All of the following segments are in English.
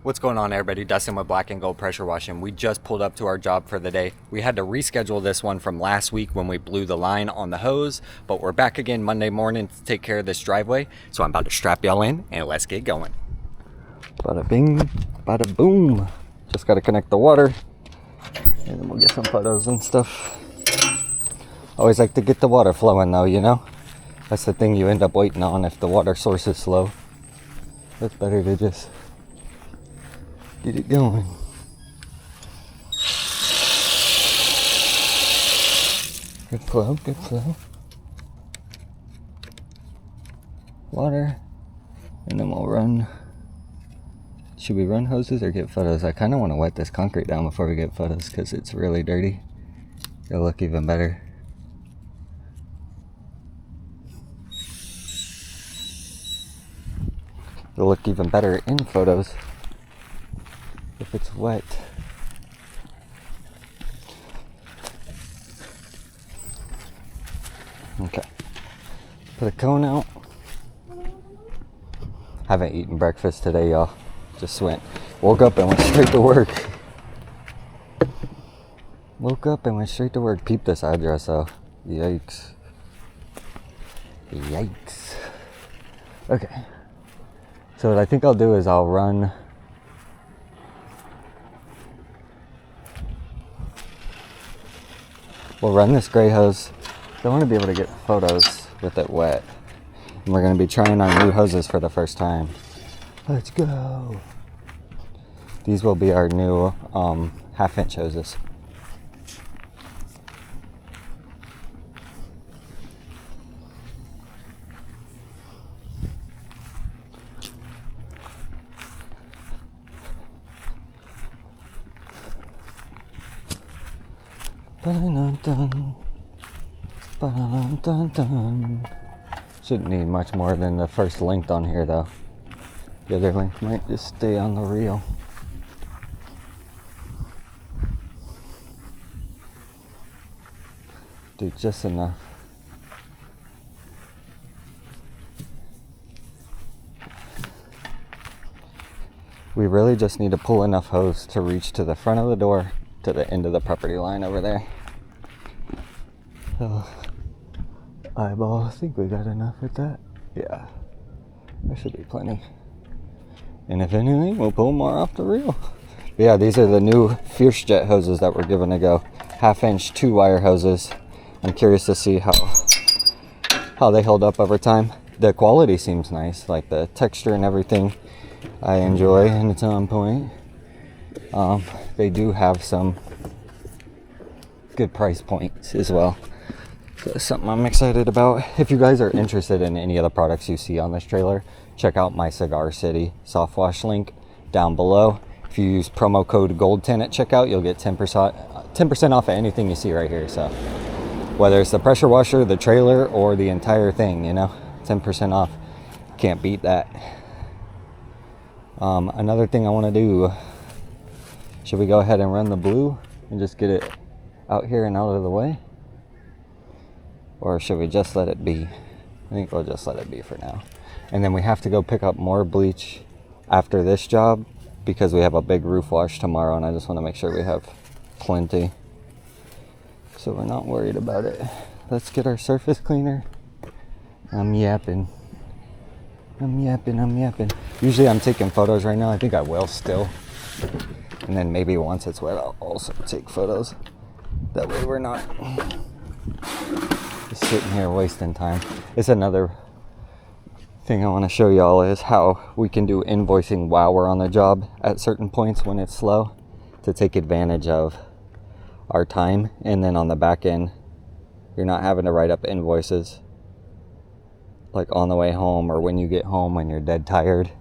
What's going on, everybody? Dustin with Black and Gold Pressure Washing. We just pulled up to our job for the day. We had to reschedule this one from last week when we blew the line on the hose, but we're back again Monday morning to take care of this driveway. So I'm about to strap y'all in and let's get going. Bada bing, bada boom. Just got to connect the water and then we'll get some photos and stuff. Always like to get the water flowing though, you know? That's the thing you end up waiting on if the water source is slow. It's better to just get it going. Good flow, good flow. Water. And then we'll run. Should we run hoses or get photos? I kind of want to wet this concrete down before we get photos because it's really dirty. It'll look even better. It'll look even better in photos if it's wet. Okay. Put a cone out. Haven't eaten breakfast today, y'all. Just woke up and went straight to work. Woke up and went straight to work. Peep this address though. Yikes. Yikes. Okay. So what I think I'll do is I'll run we'll run this gray hose. I want to be able to get photos with it wet. And we're going to be trying our new hoses for the first time. Let's go. These will be our new 1/2-inch hoses. Shouldn't need much more than the first length on here though. The other length might just stay on the reel. Do just enough. We really just need to pull enough hose to reach to the front of the door to the end of the property line over there. So, eyeball, I think we got enough with that. Yeah, there should be plenty. And if anything, we'll pull more off the reel. But yeah, these are the new Fierce Jet hoses that we're giving a go. 1/2-inch 2-wire hoses. I'm curious to see how they hold up over time. The quality seems nice, like the texture and everything I enjoy, and it's on point. They do have some good price points as well. So that's something I'm excited about. If you guys are interested in any of the products you see on this trailer, check out my Cigar City soft wash link down below. If you use promo code GOLD10 at checkout, you'll get 10% off of anything you see right here. So whether it's the pressure washer, the trailer, or the entire thing, you know, 10% off. Can't beat that. Another thing I want to do, should we go ahead and run the blue and just get it out here and out of the way? Or should we just let it be? I think we'll just let it be for now. And then we have to go pick up more bleach after this job because we have a big roof wash tomorrow and I just want to make sure we have plenty. So we're not worried about it. Let's get our surface cleaner. I'm yapping. Usually I'm taking photos right now. I think I will still. And then maybe once it's wet, I'll also take photos. That way we're not just sitting here wasting time. It's another thing I want to show y'all is how we can do invoicing while we're on the job at certain points when it's slow to take advantage of our time. And then on the back end, you're not having to write up invoices like on the way home or when you get home when you're dead tired.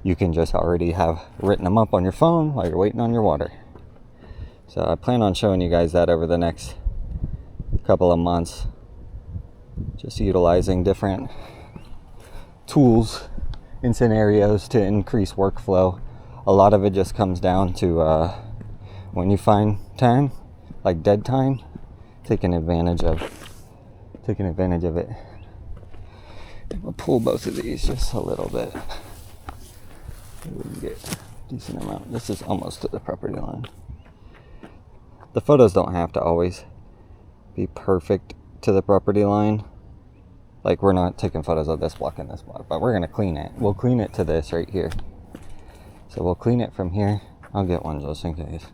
You can just already have written them up on your phone while you're waiting on your water. So I plan on showing you guys that over the next couple of months. Just utilizing different tools and scenarios to increase workflow. A lot of it just comes down to when you find time, like dead time, taking advantage of it. We'll pull both of these just a little bit. We can get decent amount. This is almost to the property line. The photos don't have to always be perfect to the property line. Like, we're not taking photos of this block and this block, but we're gonna clean it. We'll clean it to this right here. So we'll clean it from here. I'll get one just in case.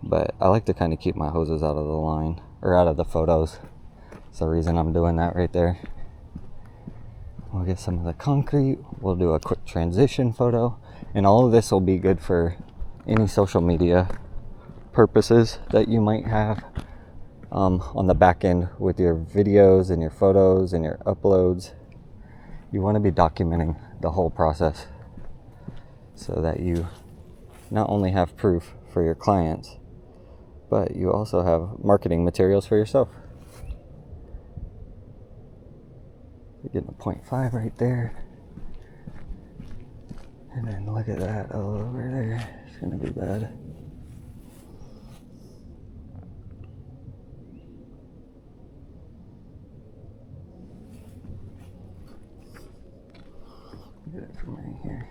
But I like to kind of keep my hoses out of the line, or out of the photos. That's the reason I'm doing that right there. We'll get some of the concrete. We'll do a quick transition photo. And all of this will be good for any social media purposes that you might have on the back end with your videos and your photos and your uploads. You want to be documenting the whole process so that you not only have proof for your clients, but you also have marketing materials for yourself. You're getting a 0.5 right there. And then look at that all over there. It's gonna be bad. Get it from right here.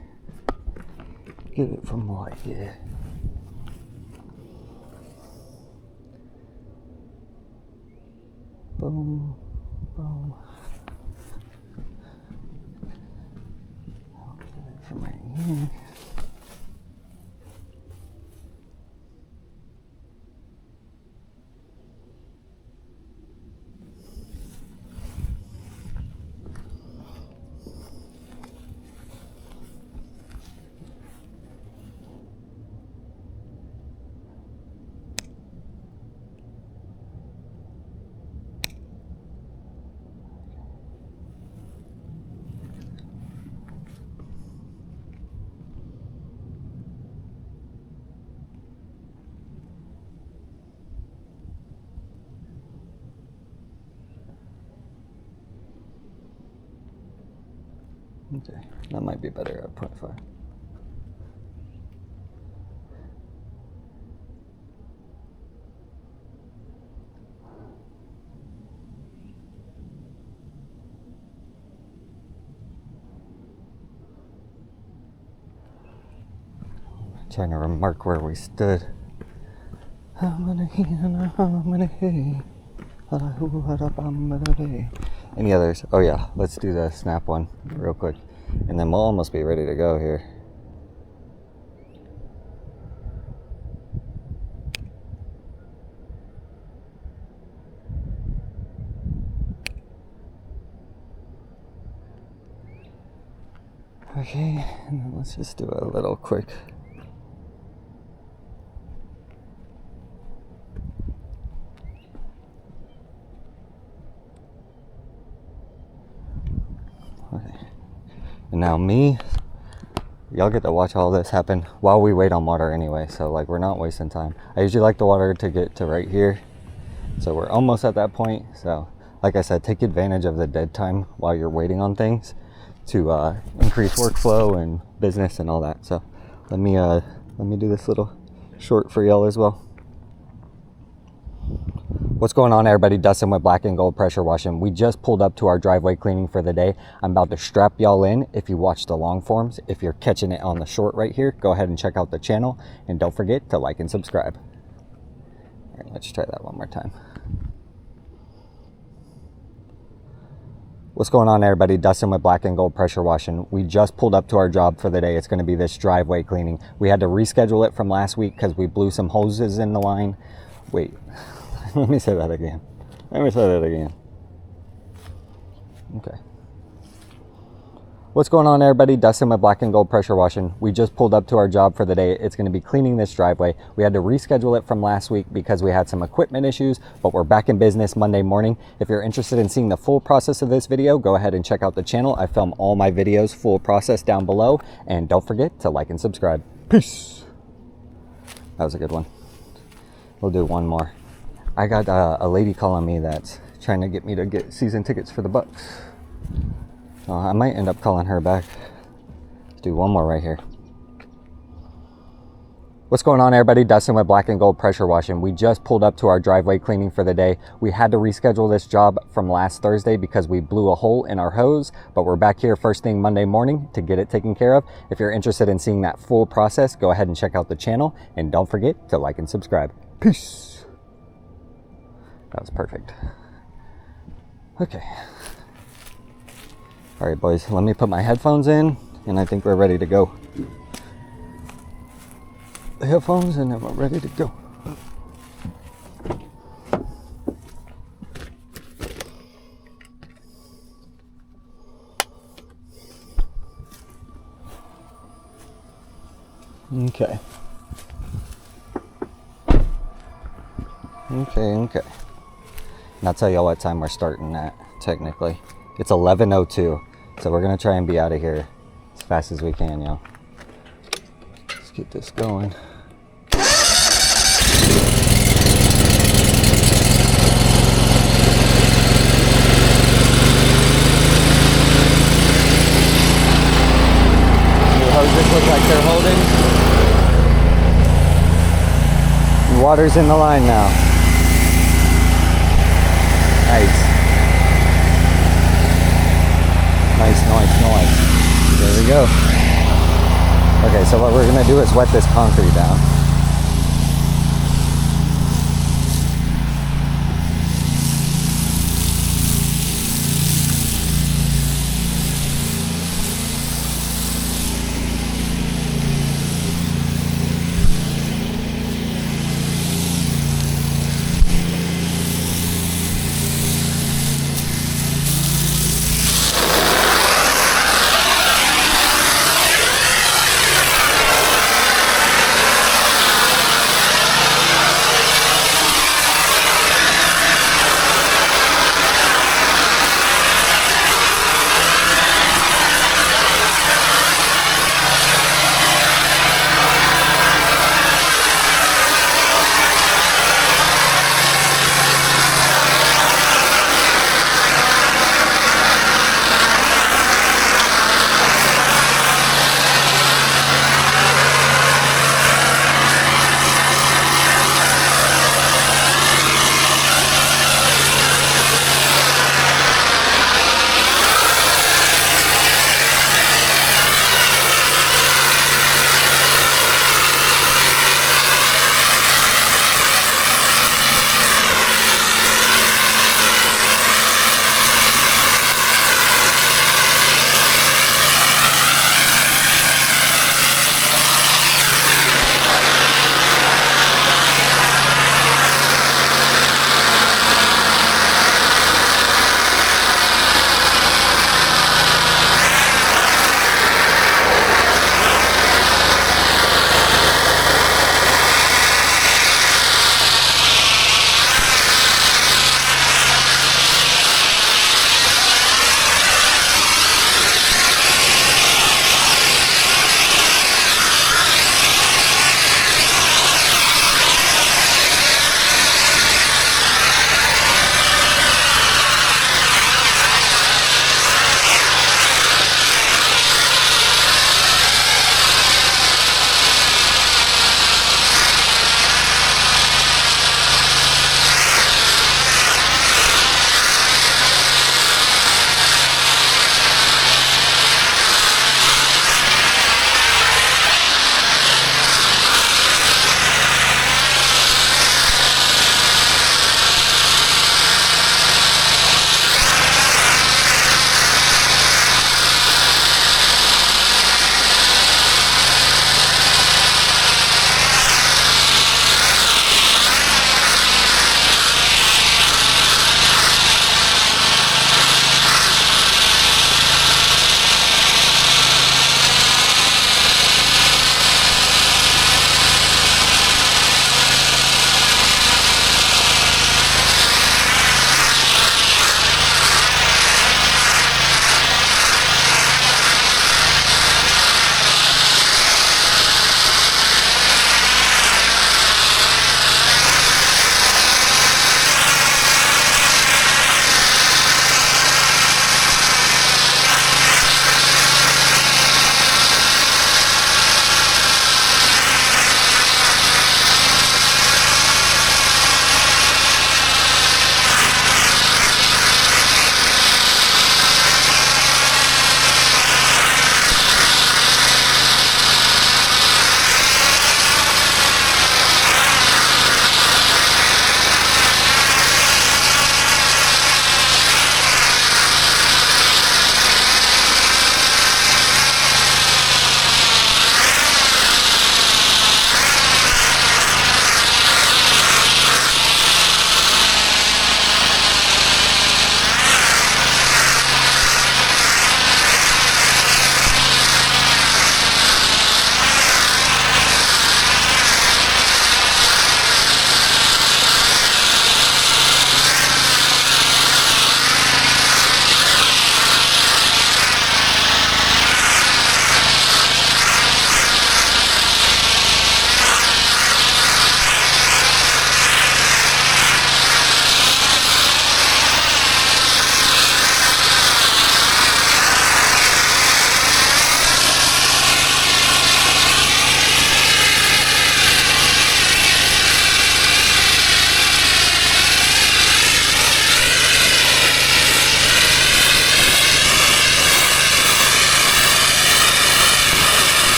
Get it from right here. Boom, boom. I'll get it from right here. Okay, that might be better at 0.5. Trying to remark where we stood. Any others? Oh yeah, let's do the snap one real quick. And then we'll almost be ready to go here. Okay, and then let's just do a little quick. Okay. And now y'all get to watch all this happen while we wait on water anyway, so like we're not wasting time. I usually like the water to get to right here, so we're almost at that point. So like I said, take advantage of the dead time while you're waiting on things to increase workflow and business and all that. So let me do this little short for y'all as well. What's going on, everybody? Dustin with Black and Gold Pressure Washing. We just pulled up to our driveway cleaning for the day. I'm about to strap y'all in if you watch the long forms. If you're catching it on the short right here, go ahead and check out the channel, and don't forget to like and subscribe. All right, let's try that one more time. What's going on, everybody? Dustin with Black and Gold Pressure Washing. We just pulled up to our job for the day. It's going to be this driveway cleaning. We had to reschedule it from last week because we blew some hoses in the line. Wait, let me say that again. Okay. What's going on, everybody? Dustin with Black and Gold Pressure Washing. We just pulled up to our job for the day. It's going to be cleaning this driveway. We had to reschedule it from last week because we had some equipment issues, but we're back in business Monday morning. If you're interested in seeing the full process of this video, go ahead and check out the channel. I film all my videos full process down below, and don't forget to like and subscribe. Peace. That was a good one. We'll do one more. I got a lady calling me that's trying to get me to get season tickets for the Bucks. I might end up calling her back. Let's do one more right here. What's going on, everybody? Dustin with Black and Gold Pressure Washing. We just pulled up to our driveway cleaning for the day. We had to reschedule this job from last Thursday because we blew a hole in our hose, but we're back here first thing Monday morning to get it taken care of. If you're interested in seeing that full process, go ahead and check out the channel, and don't forget to like and subscribe. Peace. That was perfect. Okay. All right, boys, let me put my headphones in, and I think we're ready to go. The headphones, and then we're ready to go. Okay. And I'll tell you what time we're starting at, technically. It's 11:02, so we're gonna try and be out of here as fast as we can, y'all. Let's get this going. Hoses look like they're holding. The water's in the line now. Nice. Nice. There we go. Okay, so what we're gonna do is wet this concrete down.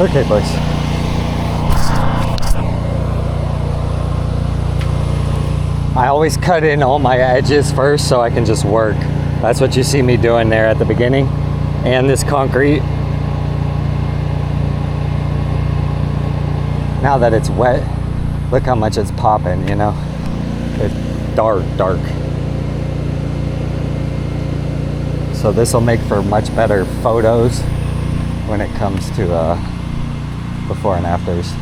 Okay, boys. I always cut in all my edges first so I can just work. That's what you see me doing there at the beginning. And this concrete, now that it's wet, look how much it's popping, you know? It's dark. So this will make for much better photos when it comes to before and afters.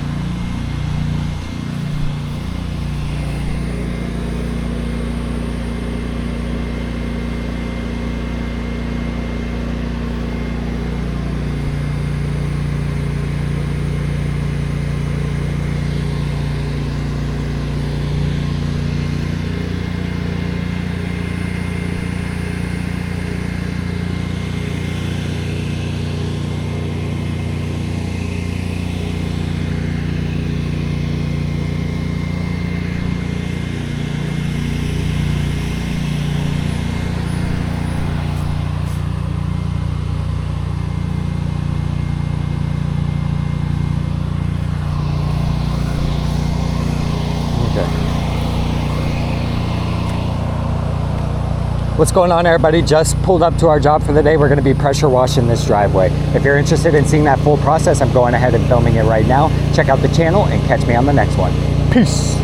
What's going on, everybody? Just pulled up to our job for the day. We're going to be pressure washing this driveway. If you're interested in seeing that full process, I'm going ahead and filming it right now. Check out the channel and catch me on the next one. Peace.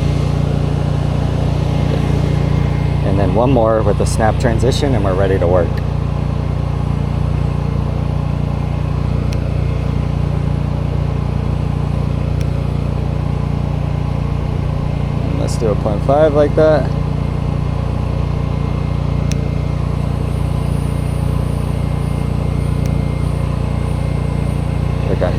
And then one more with the snap transition and we're ready to work. And let's do a 0.5 like that. Okay.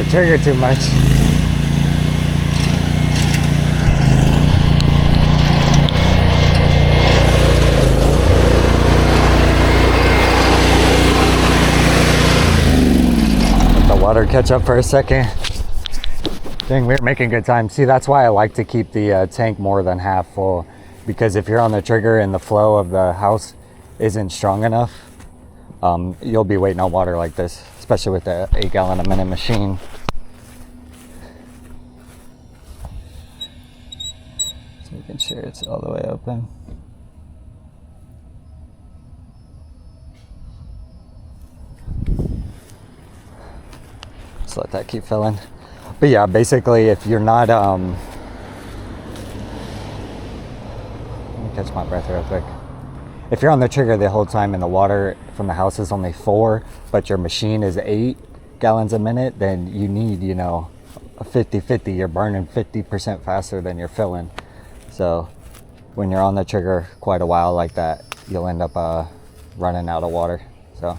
the trigger too much. Let the water catch up for a second. Dang, we're making good time. See, that's why I like to keep the tank more than half full, because if you're on the trigger and the flow of the house isn't strong enough, you'll be waiting on water like this, especially with the 8 gallon a minute machine. So making sure it's all the way open. Just let that keep filling. But yeah, basically, if you're not, let me catch my breath real quick. If you're on the trigger the whole time and the water from the house is only 4, but your machine is 8 gallons a minute, then you need, you know, a 50-50. You're burning 50% faster than you're filling. So when you're on the trigger quite a while like that, you'll end up running out of water. So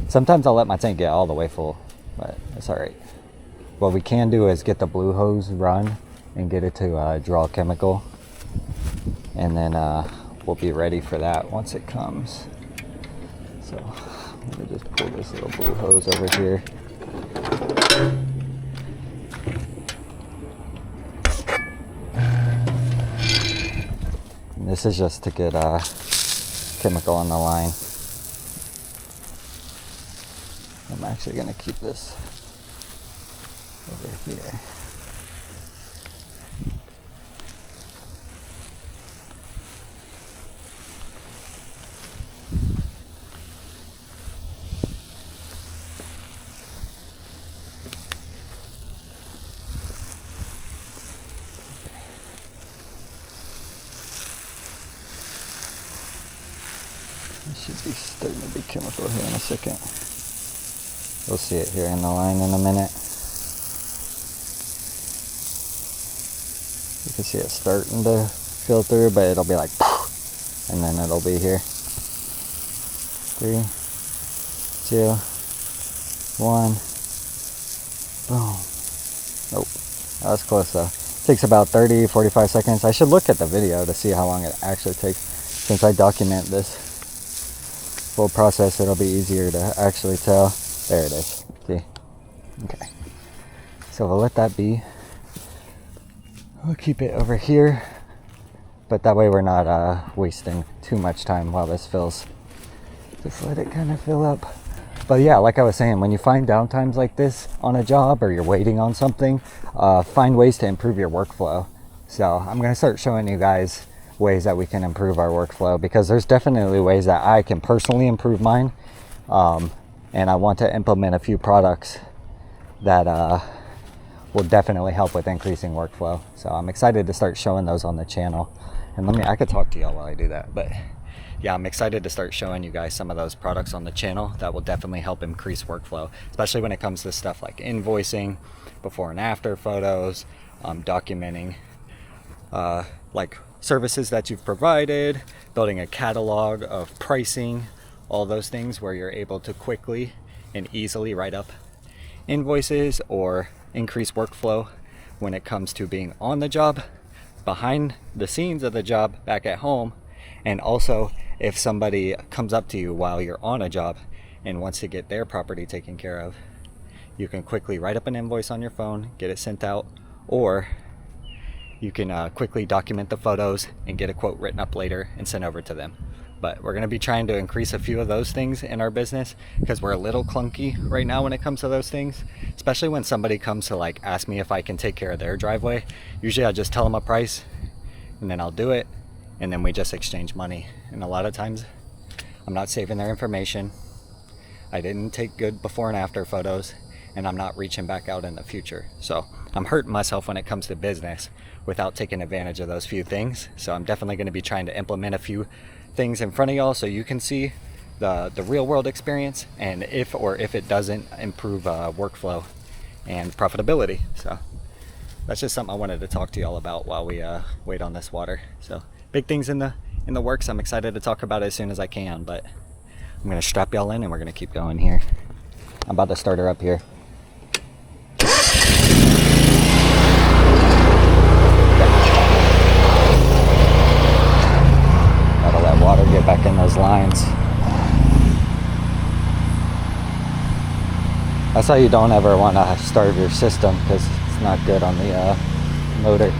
sometimes I'll let my tank get all the way full, but it's all right. What we can do is get the blue hose run and get it to draw chemical, and then we'll be ready for that once it comes. So I'm gonna just pull this little blue hose over here. And this is just to get chemical on the line. I'm actually gonna keep this over here. It should be starting to be chemical here in a second. We'll see it here in the line in a minute. You can see it starting to fill through, but it'll be like, and then it'll be here. 3, 2, 1. Boom. Nope. That was close though. It takes about 30-45 seconds. I should look at the video to see how long it actually takes. Since I document this full process, it'll be easier to actually tell. There it is. See? Okay. So we'll let that be. We'll keep it over here, but that way we're not wasting too much time while this fills. Just let it kind of fill up. But yeah, like I was saying, when you find downtimes like this on a job or you're waiting on something, find ways to improve your workflow. So I'm going to start showing you guys ways that we can improve our workflow, because there's definitely ways that I can personally improve mine. And I want to implement a few products that will definitely help with increasing workflow. So I'm excited to start showing those on the channel. And I could talk to y'all while I do that, but yeah, I'm excited to start showing you guys some of those products on the channel that will definitely help increase workflow, especially when it comes to stuff like invoicing, before and after photos, documenting like services that you've provided, building a catalog of pricing, all those things where you're able to quickly and easily write up invoices or increase workflow when it comes to being on the job, behind the scenes of the job back at home, and also if somebody comes up to you while you're on a job and wants to get their property taken care of, you can quickly write up an invoice on your phone, get it sent out, or you can quickly document the photos and get a quote written up later and sent over to them. But we're going to be trying to increase a few of those things in our business, because we're a little clunky right now when it comes to those things, especially when somebody comes to like ask me if I can take care of their driveway. Usually I just tell them a price and then I'll do it, and then we just exchange money. And a lot of times I'm not saving their information, I didn't take good before and after photos, and I'm not reaching back out in the future. So I'm hurting myself when it comes to business without taking advantage of those few things. So I'm definitely going to be trying to implement a few things in front of y'all so you can see the real world experience, and if it doesn't improve workflow and profitability. So that's just something I wanted to talk to y'all about while we wait on this water. So big things in the works. I'm excited to talk about it as soon as I can, but I'm gonna strap y'all in and we're gonna keep going here. I'm about to start her up here. lines. That's why you don't ever want to start your system, because it's not good on the motor.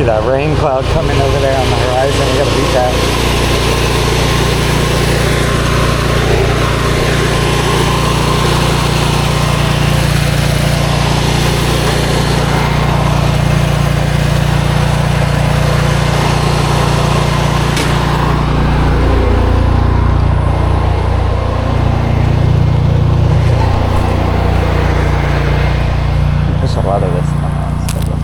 that rain cloud coming over there on the horizon. We gotta beat that. There's a lot of this on the schedule.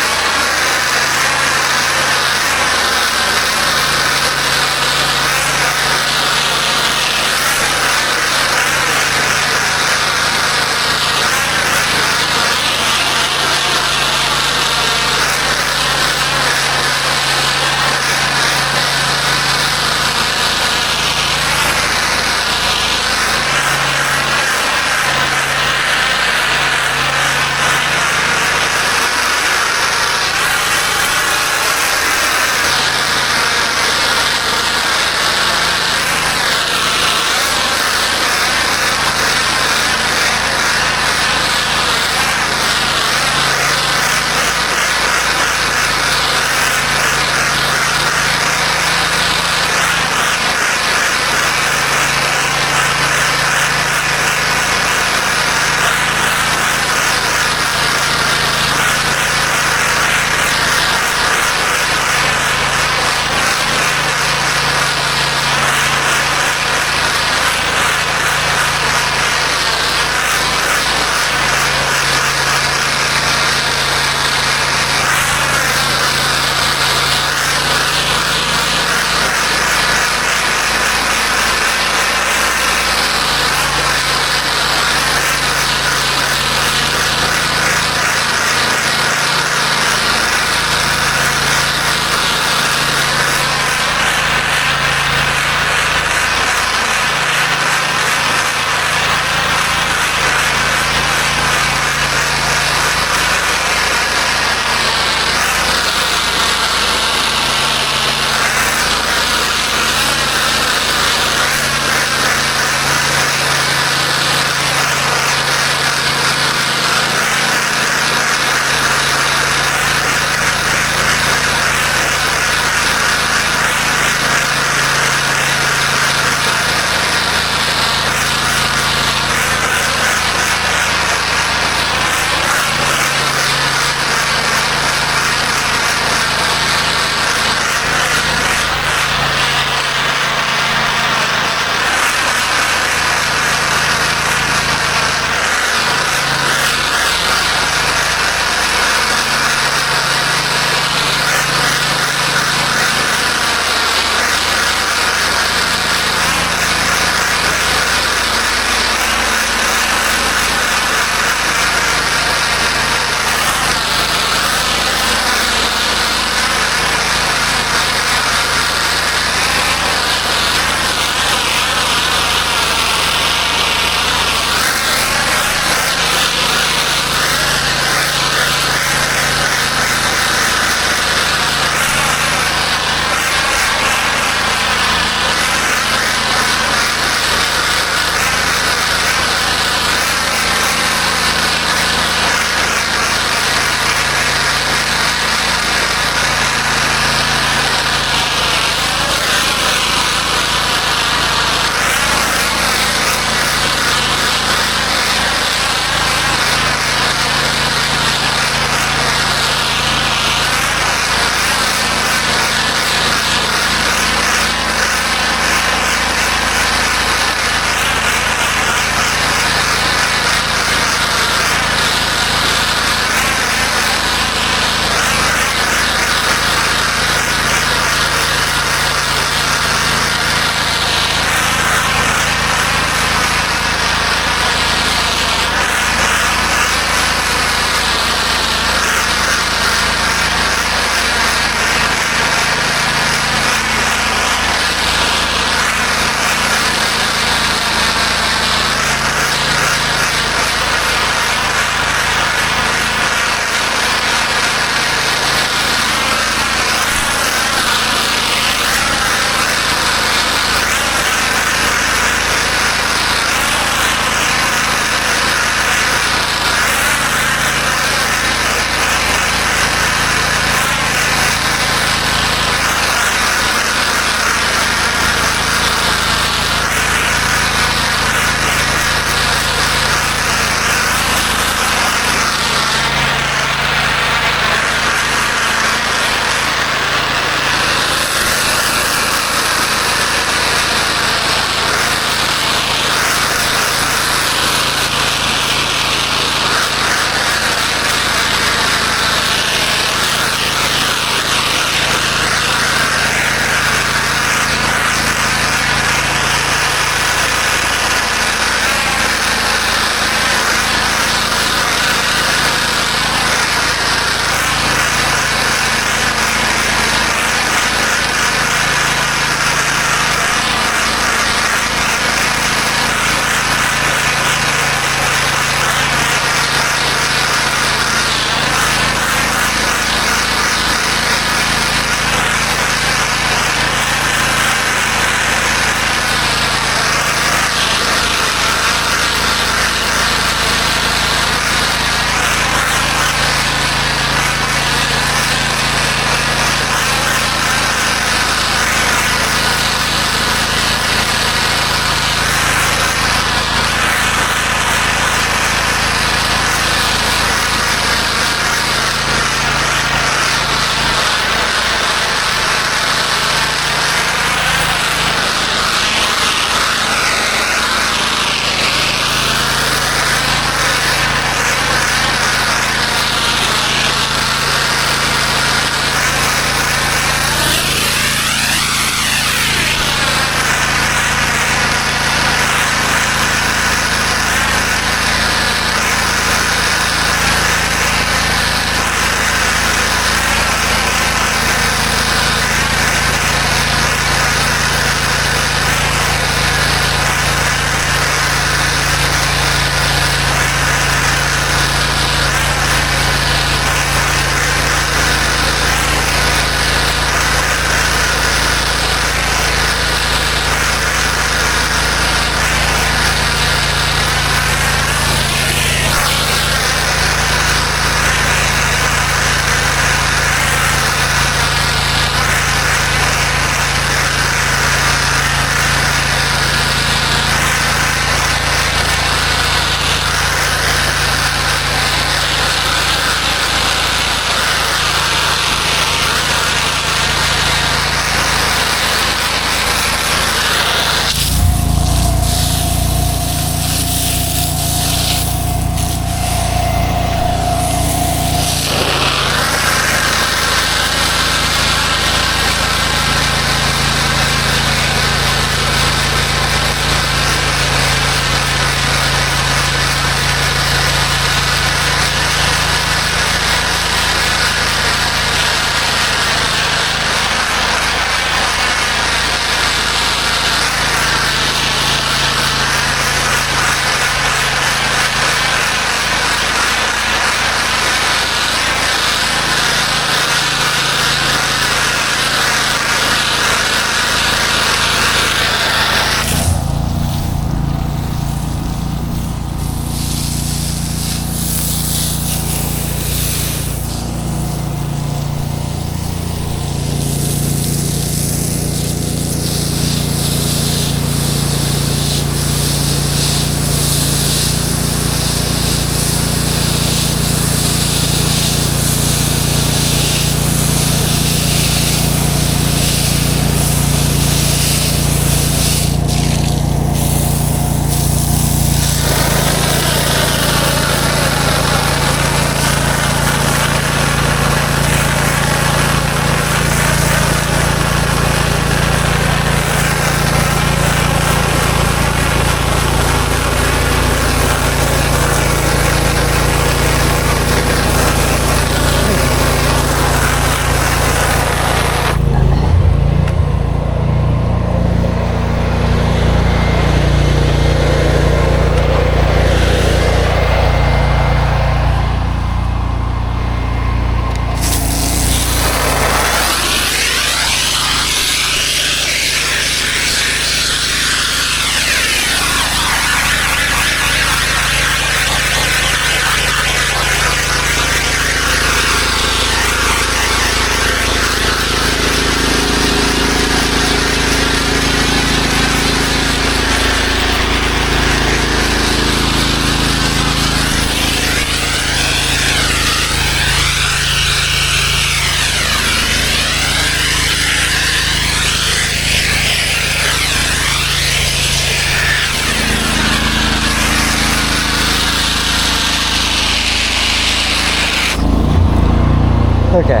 okay.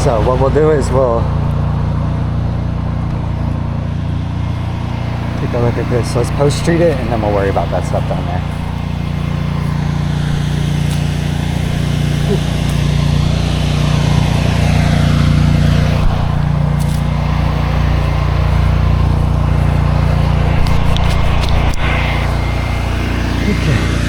So what we'll do is we'll take a look at this. Let's post treat it, and then we'll worry about that stuff down there. Okay.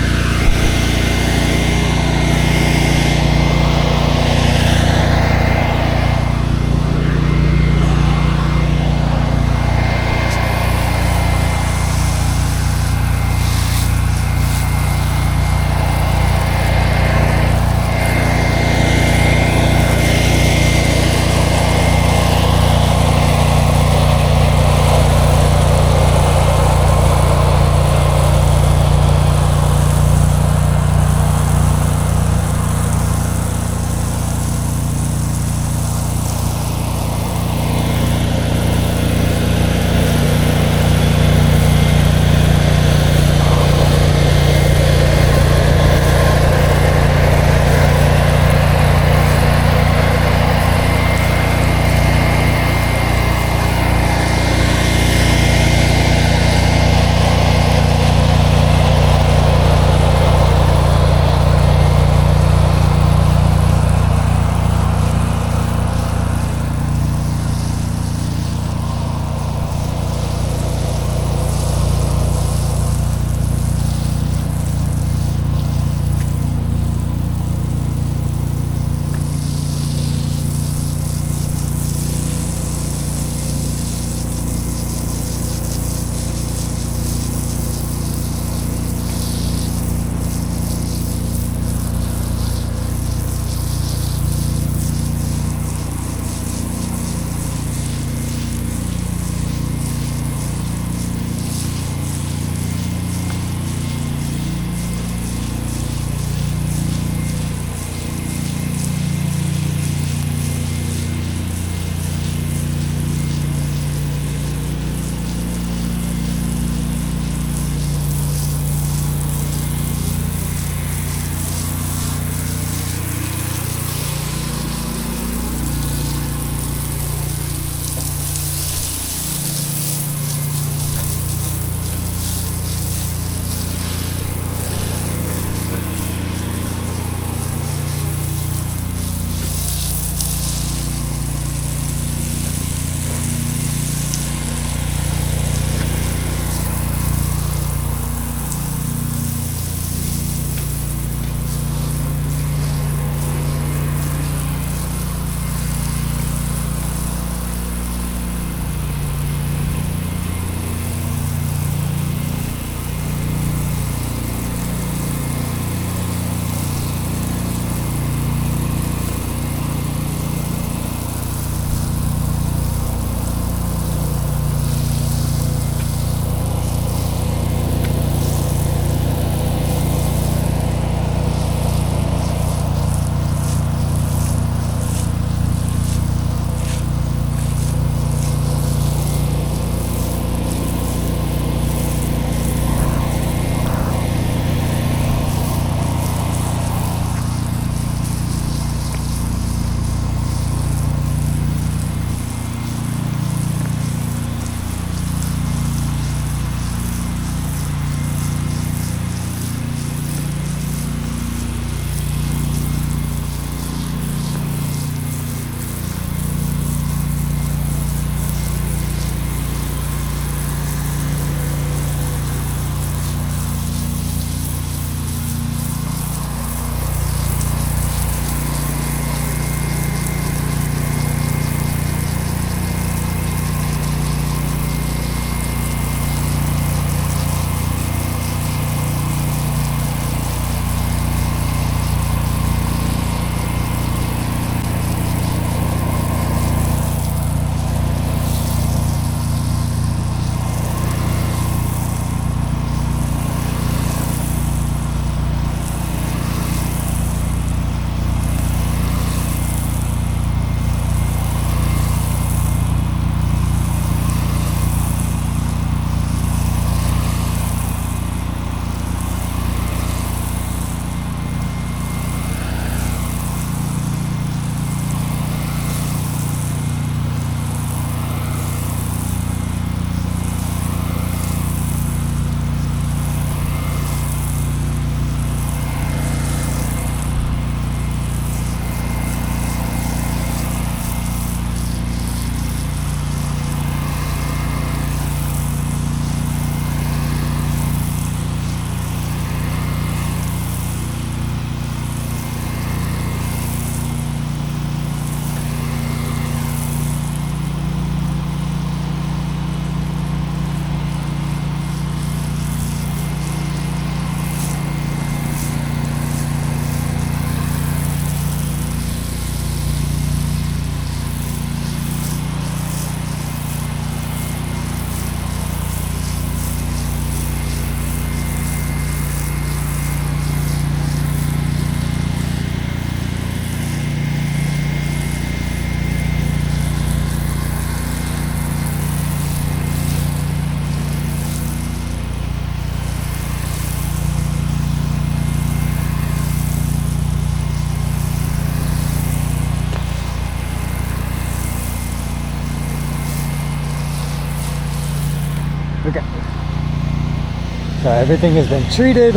So everything has been treated.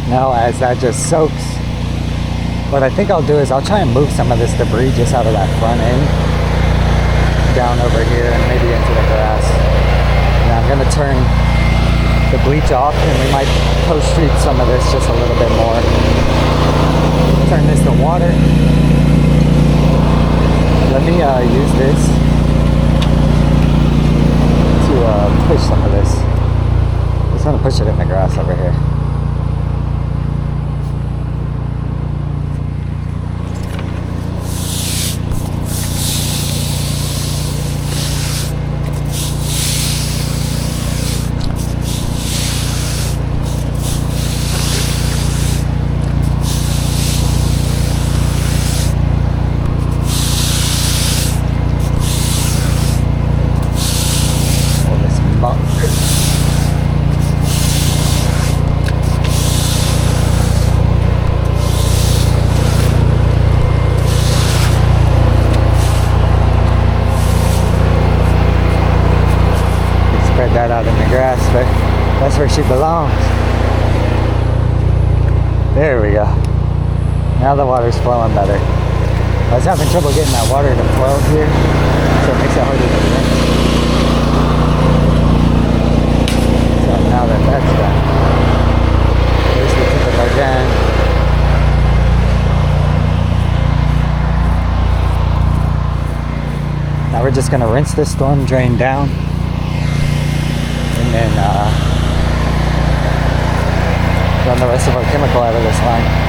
Now as that just soaks, what I think I'll do is I'll try and move some of this debris just out of that front end down over here and maybe into the grass. And I'm gonna turn the bleach off and we might post-treat some of this just a little bit more. Turn this to water. Let me use this to push some of this. Just gonna push it in the grass over here. That out in the grass, but that's where she belongs. There we go. Now the water's flowing better. I was having trouble getting that water to flow here, so it makes it harder to rinse. So now that that's done, there's the tip of our gun. Now we're just gonna rinse this storm drain down. And then run the rest of our chemical out of this line.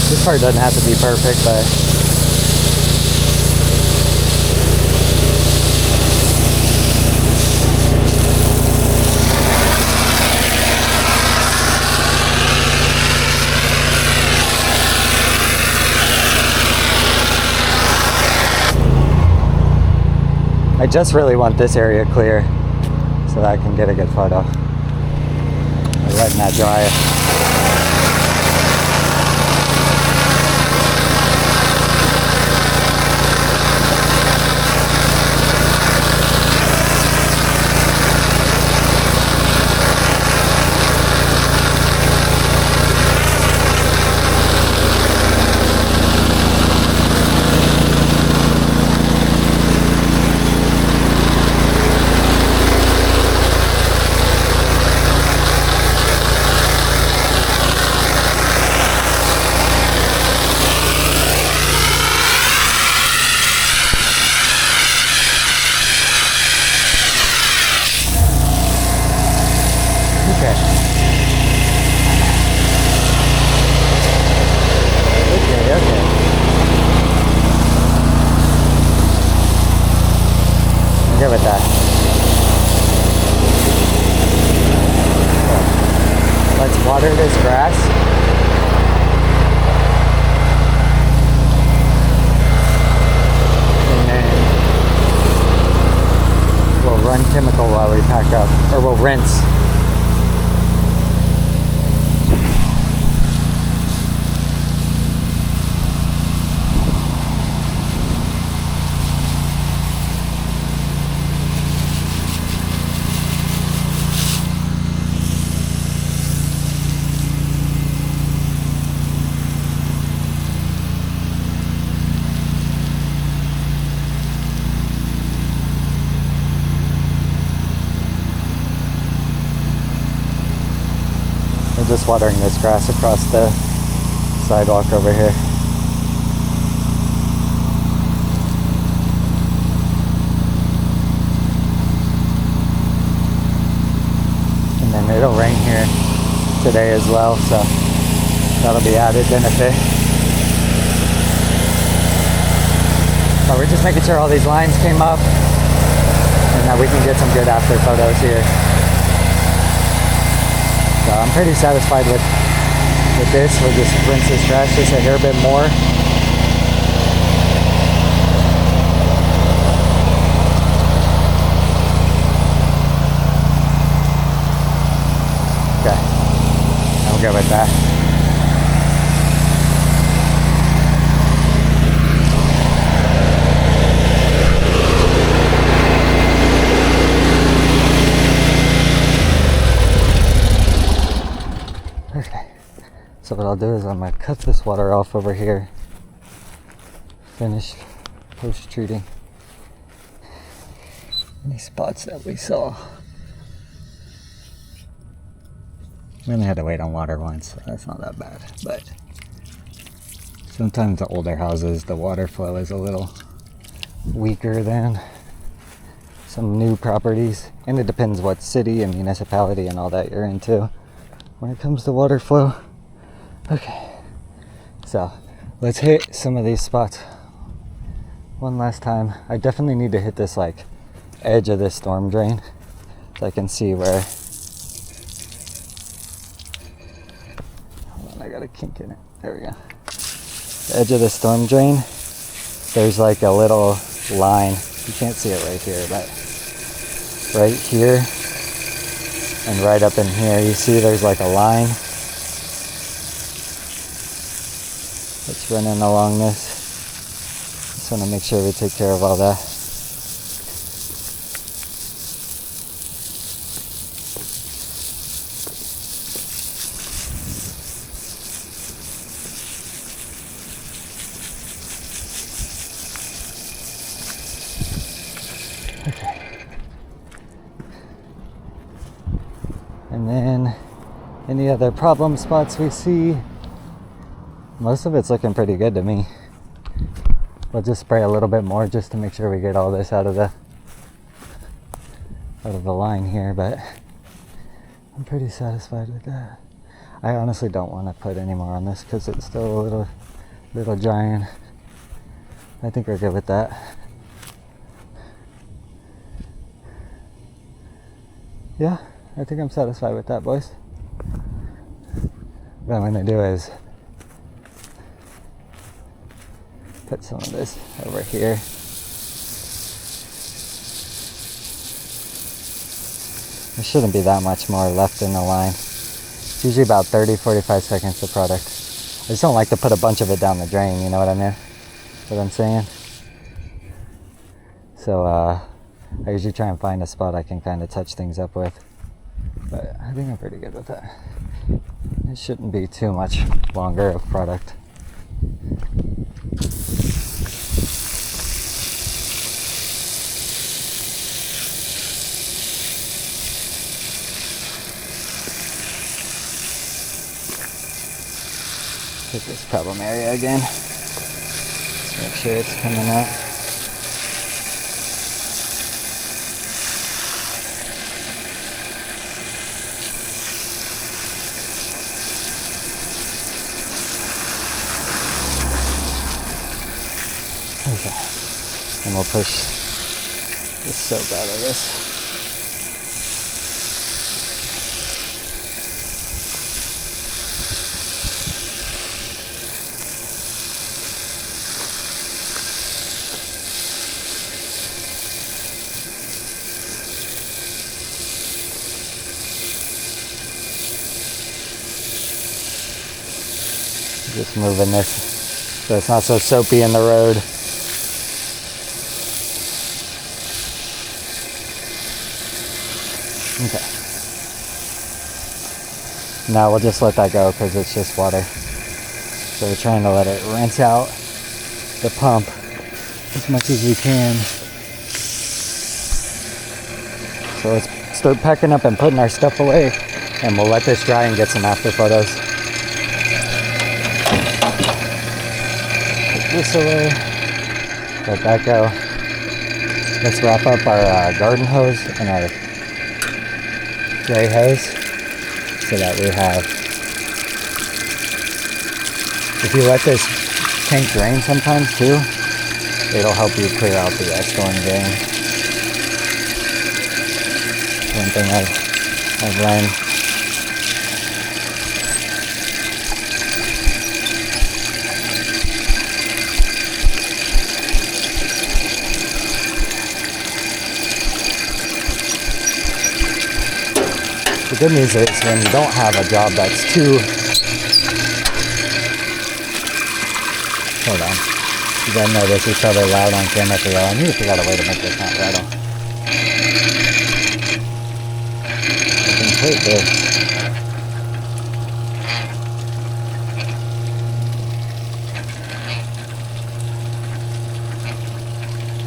This part doesn't have to be perfect, but I just really want this area clear so that I can get a good photo. I'm letting that dry. Good with that. Let's water this grass. And then we'll run chemical while we pack up, or we'll rinse. just watering this grass across the sidewalk over here. And then it'll rain here today as well, so that'll be added benefit. But we're just making sure all these lines came up and that we can get some good after photos here. So I'm pretty satisfied with this. We'll just rinse this grass just a hair bit more. Okay, I'm good with that. Okay, so what I'll do is I'm going to cut this water off over here. Finish post-treating any spots that we saw. We only had to wait on water once, so that's not that bad. But sometimes the older houses, the water flow is a little weaker than some new properties. And it depends what city and municipality and all that you're into when it comes to water flow. Okay, so let's hit some of these spots one last time. I definitely need to hit this like edge of this storm drain so I can see where. Hold on, I got a kink in it. There we go. The edge of the storm drain, there's like a little line. You can't see it right here, but right here and right up in here, you see there's like a line that's running along this. Just want to make sure we take care of all that. Okay. And then any other problem spots we see, most of it's looking pretty good to me. We'll just spray a little bit more just to make sure we get all this out of the line here, but I'm pretty satisfied with that. I honestly don't want to put any more on this because it's still a little drying. I think we're good with that. Yeah, I think I'm satisfied with that, boys. What I'm going to do is put some of this over here. There shouldn't be that much more left in the line. It's usually about 30-45 seconds of product. I just don't like to put a bunch of it down the drain, you know what I mean? What I'm saying? So I usually try and find a spot I can kind of touch things up with. But I think I'm pretty good with that. It shouldn't be too much longer of product. Hit this problem area again. Just make sure it's coming out. Okay, and we'll push the soap out of this. Just moving this so it's not so soapy in the road. Okay. Now we'll just let that go because it's just water. So we're trying to let it rinse out the pump as much as we can. So let's start packing up and putting our stuff away. And we'll let this dry and get some after photos. Put this away. Let that go. Let's wrap up our garden hose and our gray hose so that we have, if you let this tank drain sometimes too, it'll help you clear out the storm drain. One thing I've learned. The good news is when you don't have a job that's too... Hold on. You gotta know this is probably loud on camera for y'all. I need to figure out a way to make this not rattle. I can hurt this.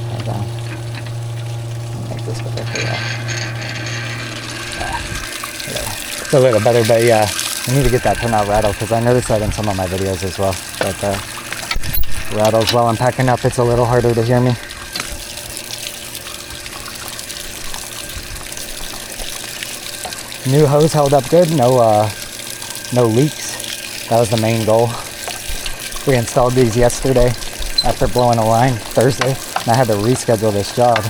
Hold on. I'll make this better for y'all. It's a little better, but yeah, I need to get that to not rattle because I noticed that in some of my videos as well. But rattles while I'm packing up, it's a little harder to hear me. New hose held up good, no leaks. That was the main goal. We installed these yesterday after blowing a line Thursday, and I had to reschedule this job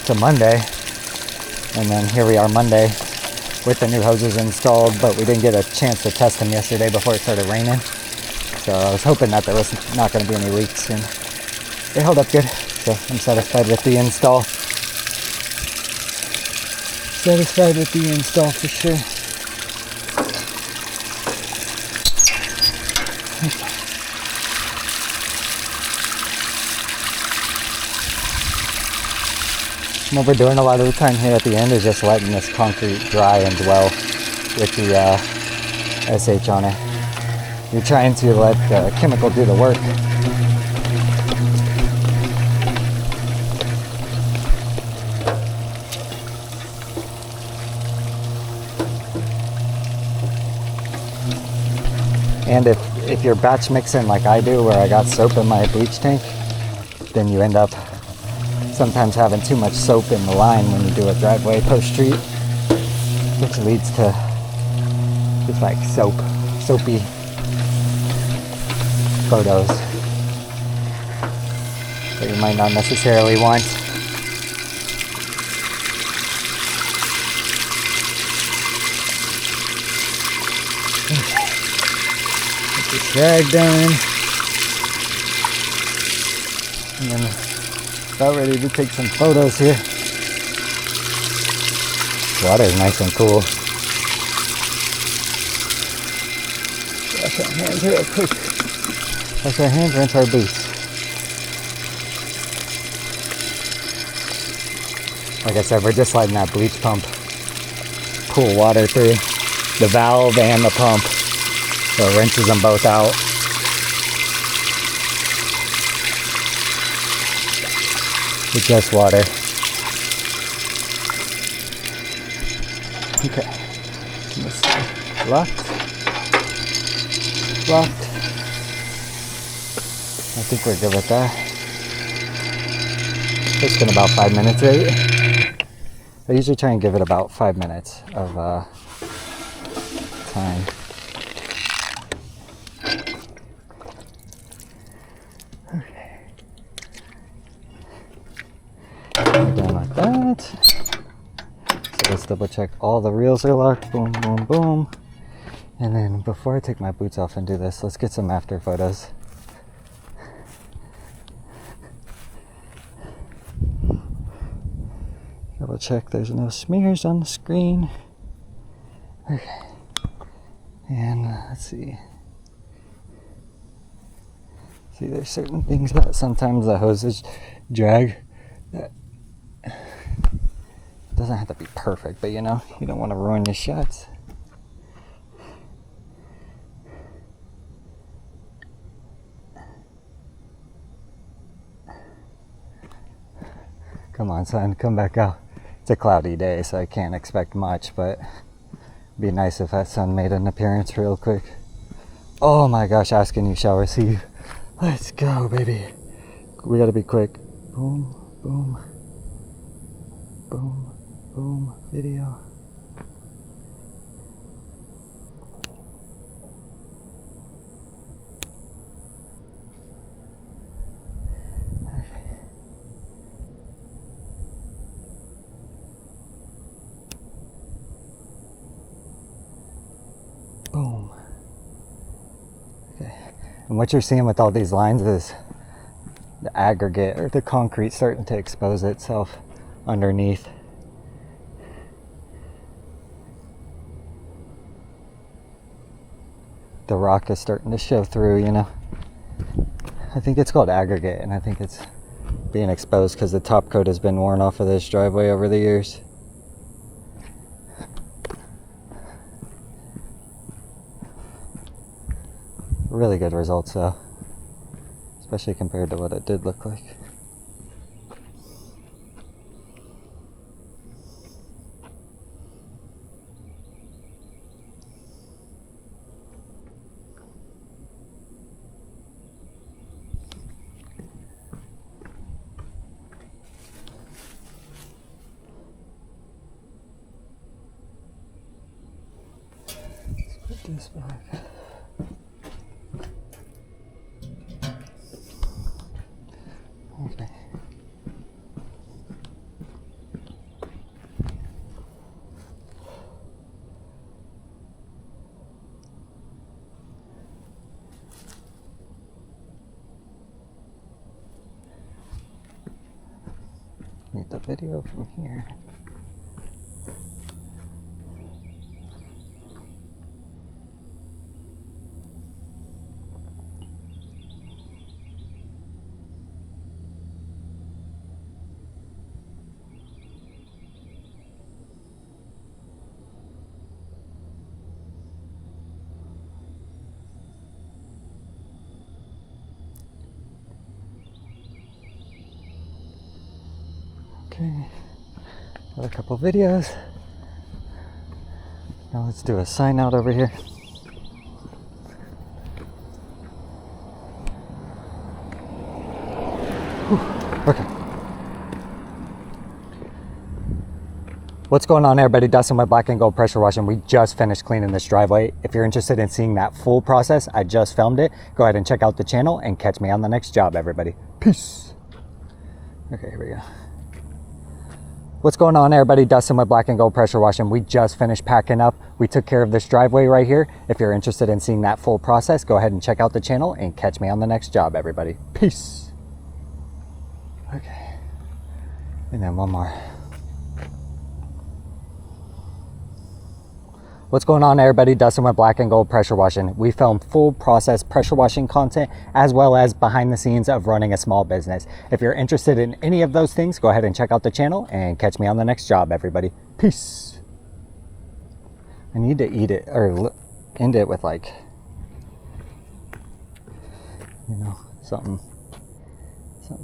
to Monday. And then here we are Monday with the new hoses installed, but we didn't get a chance to test them yesterday before it started raining. So I was hoping that there was not going to be any leaks, and they held up good. So I'm satisfied with the install. Satisfied with the install for sure. What we're doing a lot of the time here at the end is just letting this concrete dry and dwell with the SH on it. You're trying to let the chemical do the work. And if you're batch mixing like I do, where I got soap in my bleach tank, then you end up sometimes having too much soap in the line when you do a driveway post-street, which leads to just like soapy photos that you might not necessarily want. Get this drag done, and then about ready to take some photos here. Water is nice and cool. Wash our hands real quick. Wash our hands, rinse our boots. Like I said, we're just letting that bleach pump pull water through the valve and the pump, so it rinses them both out. With just water. Okay. Let's see. Locked. Locked. I think we're good with that. It's been about 5 minutes, right? I usually try and give it about 5 minutes of time. Done like that. So let's double check all the reels are locked. Boom, boom, boom. And then before I take my boots off and do this, let's get some after photos. Double check there's no smears on the screen. Okay. And let's see. See, there's certain things that sometimes the hoses drag. That it doesn't have to be perfect, but you know, you don't want to ruin your shots. Come on, son, come back out. It's a cloudy day, so I can't expect much, but Be nice if that sun made an appearance real quick. Oh my gosh, asking you shall receive. Let's go, baby. We gotta be quick. Boom, boom, boom, boom, video. Boom. Okay. And what you're seeing with all these lines is the aggregate or the concrete starting to expose itself underneath. The rock is starting to show through, you know. I think it's called aggregate, and I think it's being exposed because the top coat has been worn off of this driveway over the years. Really good results though, especially compared to what it did look like. Let's put this back. Okay. Need the video from here. Okay, got a couple videos. Now let's do a sign out over here. Whew. Okay. What's going on, everybody? Dustin with Black and Gold Pressure Washing. We just finished cleaning this driveway. If you're interested in seeing that full process, I just filmed it. Go ahead and check out the channel and catch me on the next job, everybody. Peace. Okay, here we go. What's going on, everybody? Dustin with Black and Gold Pressure Washing. We just finished packing up. We took care of this driveway right here. If you're interested in seeing that full process, go ahead and check out the channel and catch me on the next job, everybody. Peace. Okay. And then one more. What's going on, everybody? Dustin with Black and Gold Pressure Washing. We film full process pressure washing content as well as behind the scenes of running a small business. If you're interested in any of those things, go ahead and check out the channel and catch me on the next job, everybody. Peace. I need to eat it or end it with, like, you know, something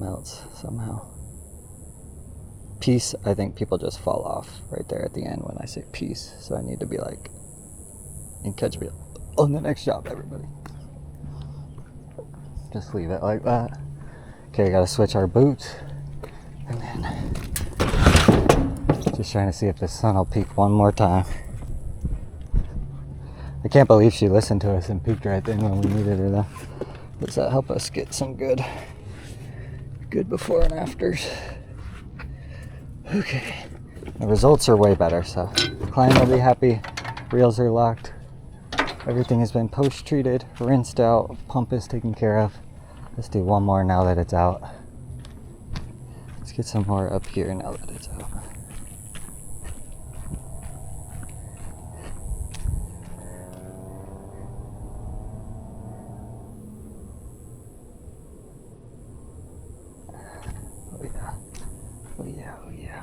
else somehow. Peace. I think people just fall off right there at the end when I say peace. So I need to be like, and catch me on the next job, everybody. Just leave it like that. Okay, I gotta switch our boots. And then just trying to see if the sun will peak one more time. I can't believe she listened to us and peaked right then when we needed her though. Does that help us get some good before and afters? Okay, the results are way better, so the client will be happy. Reels are locked. Everything has been post-treated, rinsed out, pump is taken care of. Let's do one more now that it's out. Let's get some more up here now that it's out. Oh yeah, oh yeah, oh yeah.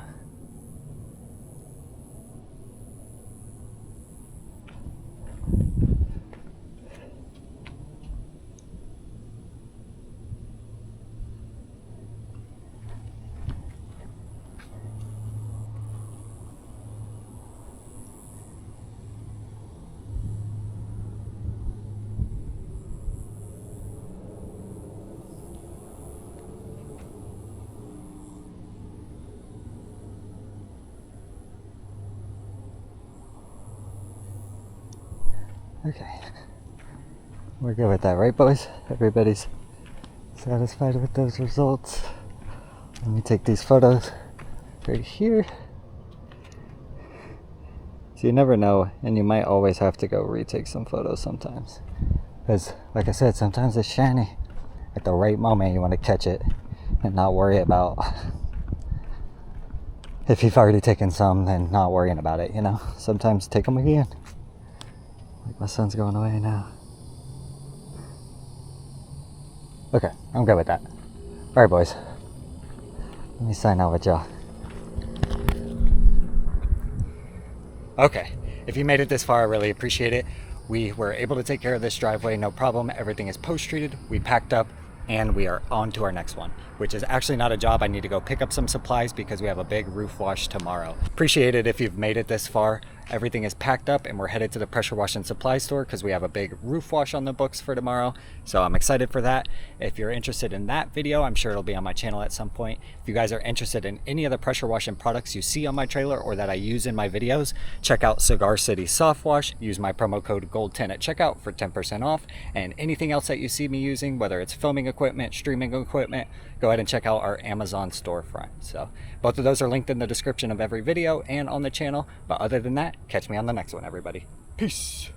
Okay. We're good with that, right, boys? Everybody's satisfied with those results. Let me take these photos right here. So you never know, and you might always have to go retake some photos sometimes. Because, like I said, sometimes it's shiny. At the right moment, you want to catch it and not worry about... If you've already taken some, then not worrying about it, you know? Sometimes take them again. Like my sun's going away now. Okay, I'm good with that. Alright, boys. Let me sign out with y'all. Okay, if you made it this far, I really appreciate it. We were able to take care of this driveway, no problem. Everything is post-treated, we packed up, and we are on to our next one, which is actually not a job. I need to go pick up some supplies because we have a big roof wash tomorrow. Appreciate it if you've made it this far. Everything is packed up and we're headed to the pressure wash and supply store because we have a big roof wash on the books for tomorrow. So I'm excited for that. If you're interested in that video, I'm sure it'll be on my channel at some point. If you guys are interested in any of the pressure washing products you see on my trailer or that I use in my videos, check out Cigar City Soft Wash. Use my promo code GOLD10 at checkout for 10% off. And anything else that you see me using, whether it's filming equipment, streaming equipment, go ahead and check out our Amazon storefront. So both of those are linked in the description of every video and on the channel. But other than that, catch me on the next one, everybody. Peace.